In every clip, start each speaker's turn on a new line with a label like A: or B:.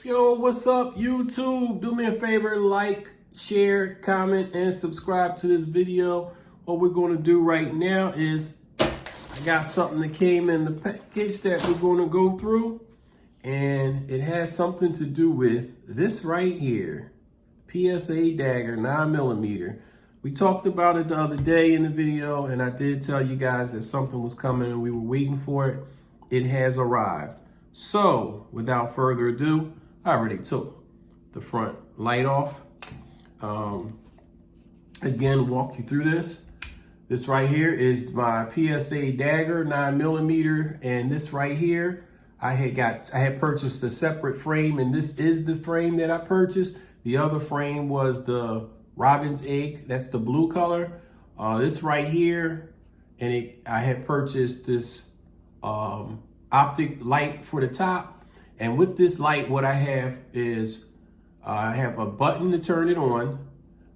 A: Yo, what's up, YouTube? Do me a favor, like, share, comment, and subscribe to this video. What we're going to do right now is I got something that came in the package that we're going to go through, and it has something to do with this right here, PSA Dagger 9mm. We talked about it the other day in the video, and I did tell you guys that something was coming and we were waiting for it. It has arrived. So, without further ado, I already took the front light off. Again, walk you through this. This right here is my PSA Dagger 9mm, and this right here, I had purchased a separate frame, and this is the frame that I purchased. The other frame was the Robin's Egg, that's the blue color. This right here, and I had purchased this optic light for the top. And with this light, what I have is I have a button to turn it on.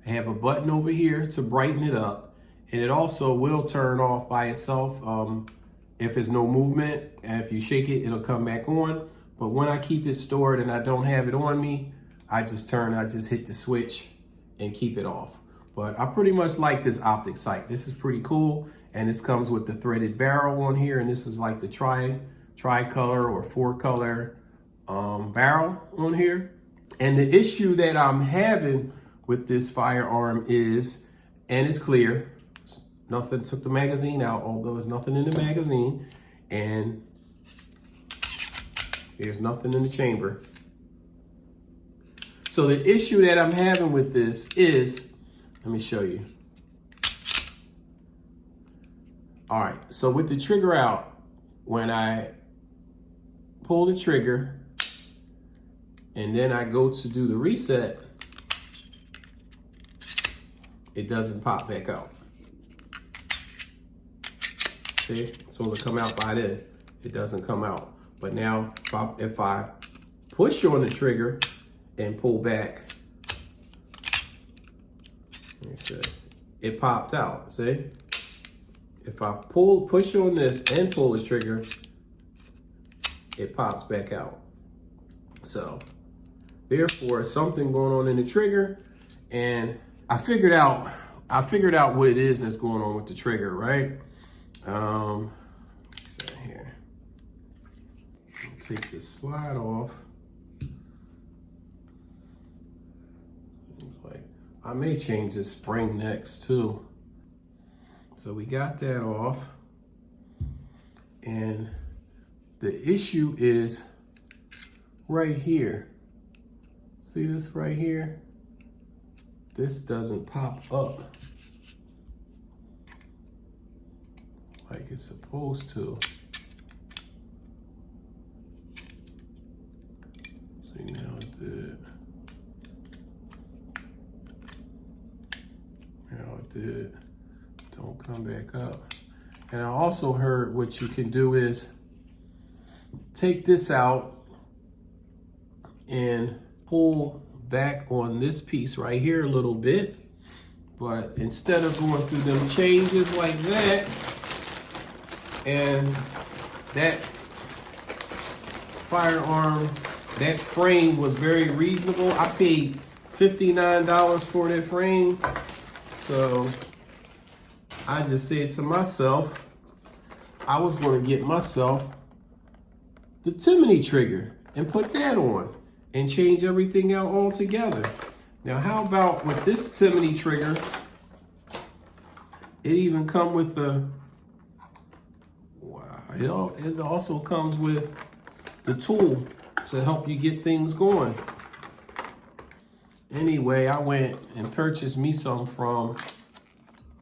A: I have a button over here to brighten it up. And it also will turn off by itself if there's no movement. And if you shake it, it'll come back on. But when I keep it stored and I don't have it on me, I just hit the switch and keep it off. But I pretty much like this optic sight. This is pretty cool. And this comes with the threaded barrel on here. And this is like the tricolor or 4-color barrel on here. And the issue that I'm having with this firearm is, and it's clear, nothing took the magazine out, although there's nothing in the magazine, and there's nothing in the chamber. So the issue that I'm having with this is, let me show you. All right, so with the trigger out, when I pull the trigger, and then I go to do the reset, it doesn't pop back out. See, it's supposed to come out by then. It doesn't come out. But now, if I push on the trigger and pull back, it popped out, see? If I push on this and pull the trigger, it pops back out. So, therefore, something going on in the trigger, and I figured out what it is that's going on with the trigger, right? Here, take this slide off. Like I may change this spring next too. So we got that off, and the issue is right here. See this right here? This doesn't pop up like it's supposed to. See, now it did. Now it did. Don't come back up. And I also heard what you can do is take this out and pull back on this piece right here a little bit, but instead of going through them changes like that, and that firearm, that frame was very reasonable. I paid $59 for that frame, so I just said to myself, I was going to get myself the Timney Trigger and put that on and change everything out altogether. Now, how about with this Timney Trigger, it even come with the, wow, it also comes with the tool to help you get things going. Anyway, I went and purchased me some from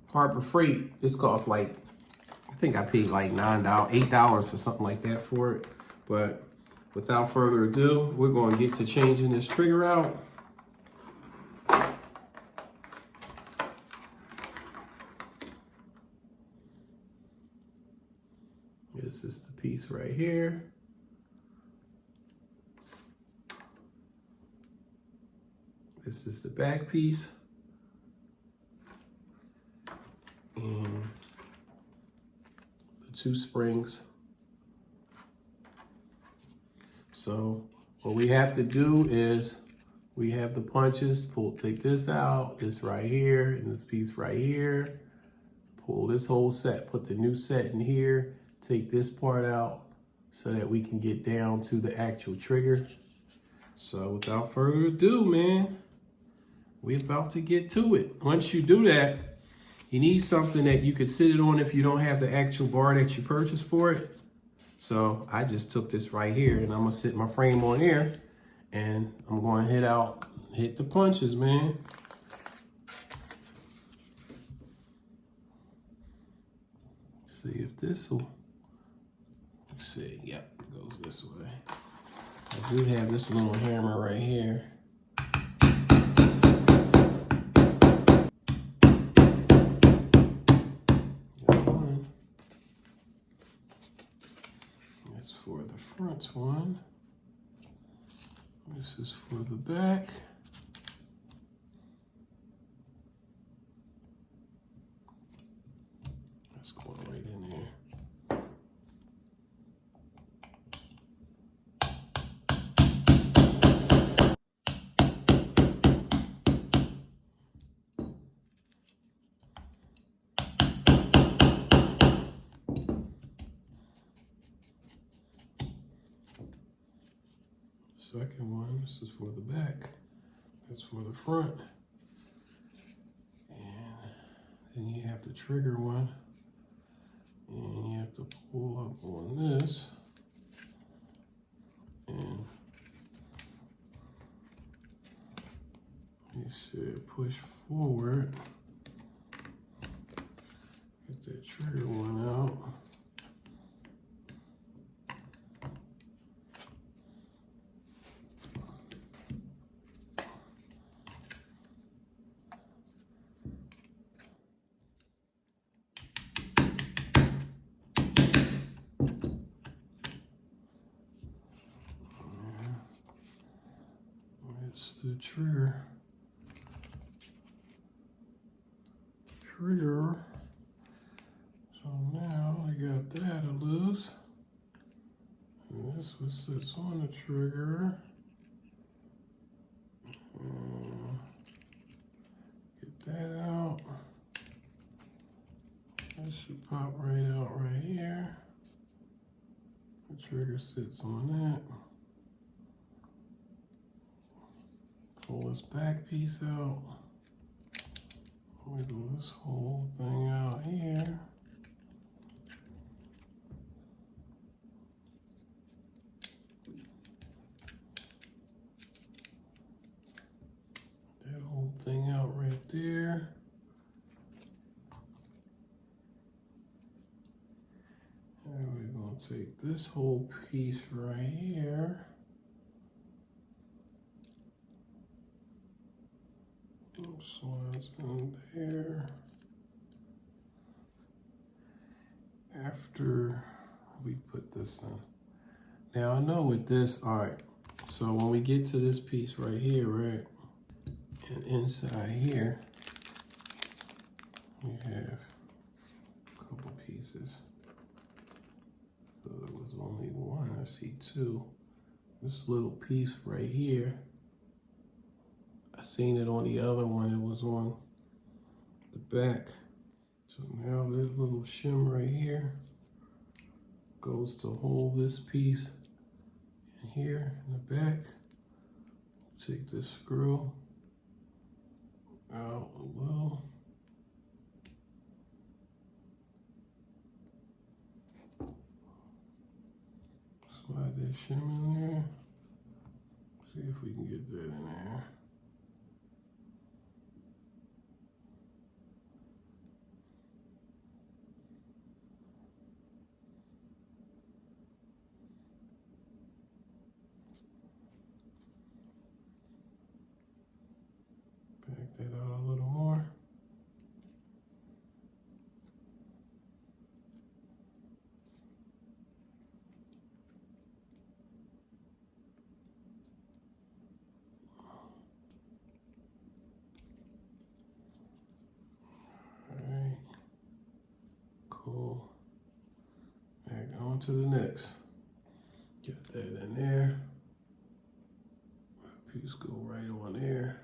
A: Harbor Freight. This costs like, I think I paid like $9, $8 or something like that for it. But without further ado, we're going to get to changing this trigger out. This is the piece right here. This is the back piece. And the 2 springs. So What we have to do is we have the punches, take this out, this right here, and this piece right here. Pull this whole set, put the new set in here, take this part out so that we can get down to the actual trigger. So without further ado, man, we're about to get to it. Once you do that, you need something that you could sit it on if you don't have the actual bar that you purchased for it. So I just took this right here and I'm gonna sit my frame on here and I'm going to hit the punches, man. See if this will, let's see, yep, it goes this way. I do have this little hammer right here. Got one. That's for the front one. This is for the back. That's going right in there. Second one, this is for the back. That's for the front. And then you have the trigger one. And you have to pull up on this. And you should push forward. Get that trigger one out. It's the trigger. So now I got that loose. And this one sits on the trigger. Get that out. That should pop right out right here. The trigger sits on that. Pull this back piece out. Wiggle this whole thing out here. That whole thing out right there. And we're going to take this whole piece right here. Slides in there. After we put this in. Now I know with this, all right, so when we get to this piece right here, right, and inside here, we have a couple pieces. So there was only one, I see two. This little piece right here, I seen it on the other one, it was on the back. So now this little shim right here goes to hold this piece in here in the back. Take this screw out a little. Slide that shim in there. See if we can get that in there. Back that out a little more. Alright, cool. Back on to the next. Get that in there. piece go right on there.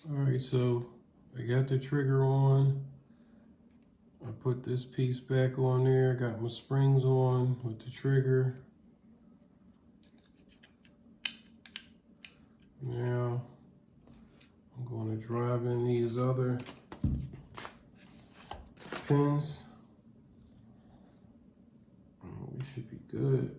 A: All right, so I got the trigger on. I put this piece back on there. Got my springs on with the trigger. Now I'm going to drive in these other pins. We should be good.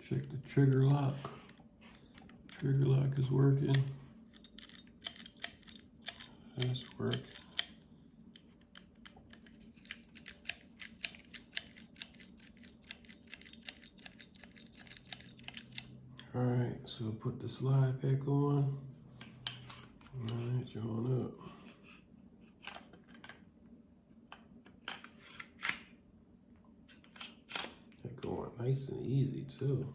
A: Check the trigger lock. Trigger lock is working. That's working. All right, so put the slide back on. All right, join up. They're going nice and easy too.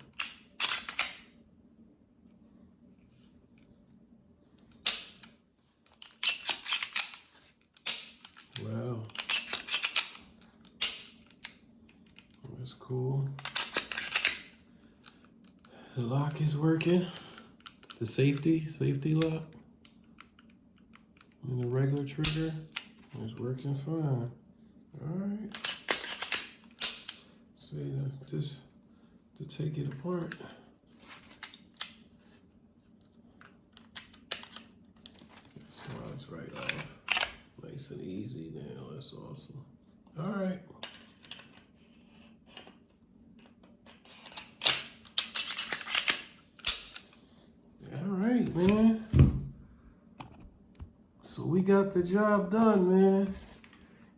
A: Wow. That's cool. The lock is working. The safety lock. And the regular trigger is working fine. All right. See, just to take it apart. It slides right off. Nice and easy now. That's awesome. All right. All right, man. So we got the job done, man.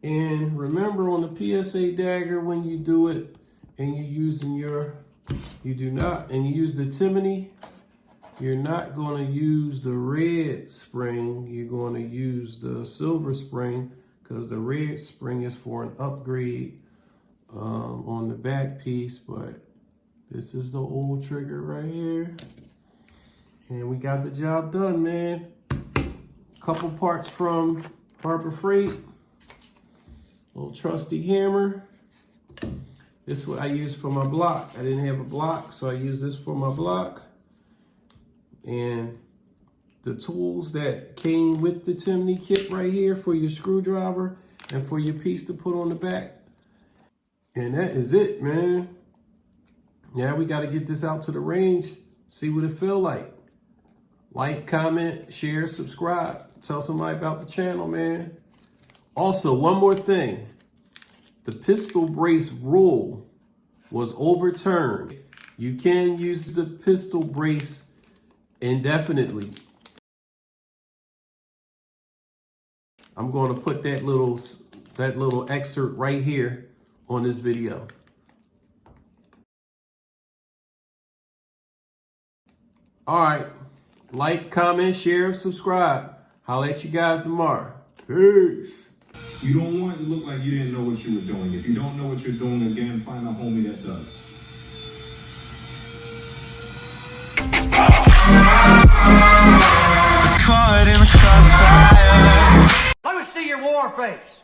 A: And remember on the PSA Dagger, when you do it and you're using you use the Timney, you're not going to use the red spring. You're going to use the silver spring, because the red spring is for an upgrade on the back piece. But this is the old trigger right here. And we got the job done, man. Couple parts from Harbor Freight. Little trusty hammer. This is what I use for my block. I didn't have a block, so I use this for my block. And the tools that came with the Timney kit right here for your screwdriver and for your piece to put on the back. And that is it, man. Now we got to get this out to the range, see what it feel like. Like, comment, share, subscribe. Tell somebody about the channel, man. Also, one more thing. The pistol brace rule was overturned. You can use the pistol brace indefinitely. I'm going to put that little excerpt right here on this video. All right. Like, comment, share, subscribe. I'll let you guys tomorrow. Peace.
B: You don't want it to look like you didn't know what you were doing. If you don't know what you're doing, again, find a homie that does.
C: It's caught in the crossfire.
D: Let me see your war face.